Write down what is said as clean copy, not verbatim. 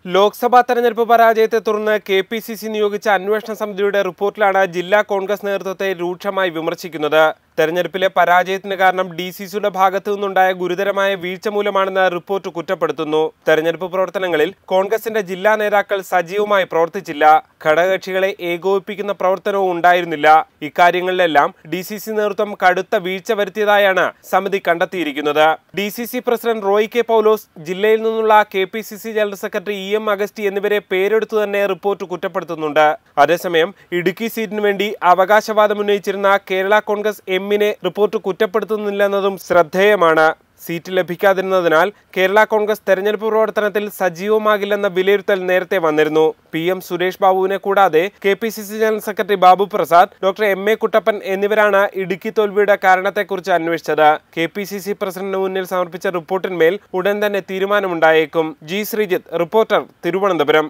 ലോക്സഭാ തെരഞ്ഞെടുപ്പ് പരാജയത്തെ തുടർന്ന് കെപിസിസി നിയോഗിച്ച അന്വേഷണ സമിതിയുടെ റിപ്പോർട്ടിലാണ് ജില്ലാ കോൺഗ്രസ് നേതൃത്വത്തെ രൂക്ഷമായി വിമർശിക്കുന്നത്. തെരഞ്ഞെടുപ്പിലെ പരാജയത്തിന് കാരണം ഡിസിസിയുടെ ഭാഗത്തു നിന്നുണ്ടായ ഗുരുതരമായ വീഴ്ച മൂലമാണെന്ന് റിപ്പോർട്ട് കുറ്റപ്പെടുത്തുന്നു. തെരഞ്ഞെടുപ്പ് പ്രവർത്തനങ്ങളിൽ കോൺഗ്രസിന്റെ ജില്ലാ നേതാക്കൾ സജീവമായി പ്രവർത്തിച്ചില്ല. ഘടകകക്ഷികളെ ഏകോപിപ്പിക്കുന്ന പ്രവർത്തനവും ഉണ്ടായിരുന്നില്ല. ഇക്കാര്യങ്ങളിലെല്ലാം ഡിസിസി നേതൃത്വം കടുത്ത വീഴ്ച വരുത്തിയതായാണ് സമിതി കണ്ടെത്തിയിരിക്കുന്നത്. ഡിസിസി പ്രസിഡന്റ് റോയ് കെ പൗലോസ്, ജില്ലയിൽ നിന്നുള്ള KPCC general secretary M Augusty എന്നിവരെ പേരെടുത്തു തന്നെ റിപ്പോർട്ട് കുറ്റപ്പെടുത്തുന്നുണ്ട്. അതേസമയം ഇടുക്കി സീറ്റിനു വേണ്ടി അവകാശവാദം ഉന്നയിച്ചിരുന്ന കേരള കോൺഗ്രസ് എമ്മിനെ റിപ്പോർട്ട് കുറ്റപ്പെടുത്തുന്നില്ലെന്നതും ശ്രദ്ധേയമാണ്. സീറ്റ് ലഭിക്കാതിരുന്നതിനാൽ കേരള കോൺഗ്രസ് തെരഞ്ഞെടുപ്പ് പ്രവർത്തനത്തിൽ സജീവമാകില്ലെന്ന വിലയിരുത്തൽ നേരത്തെ വന്നിരുന്നു. PM സുരേഷ് ബാബുവിനെ കൂടാതെ KPCC general secretary Babu Prasad, doctor MA Kuttappan എന്നിവരാണ് ഇടുക്കി തോൽവിയുടെ കാരണത്തെക്കുറിച്ച് അന്വേഷിച്ചത്. കെപിസിസി പ്രസിഡന്റിന് മുന്നിൽ സമർപ്പിച്ച റിപ്പോർട്ടിന്മേൽ ഉടൻ തന്നെ തീരുമാനമുണ്ടായേക്കും. G. ശ്രീജിത്ത്, റിപ്പോർട്ടർ, തിരുവനന്തപുരം.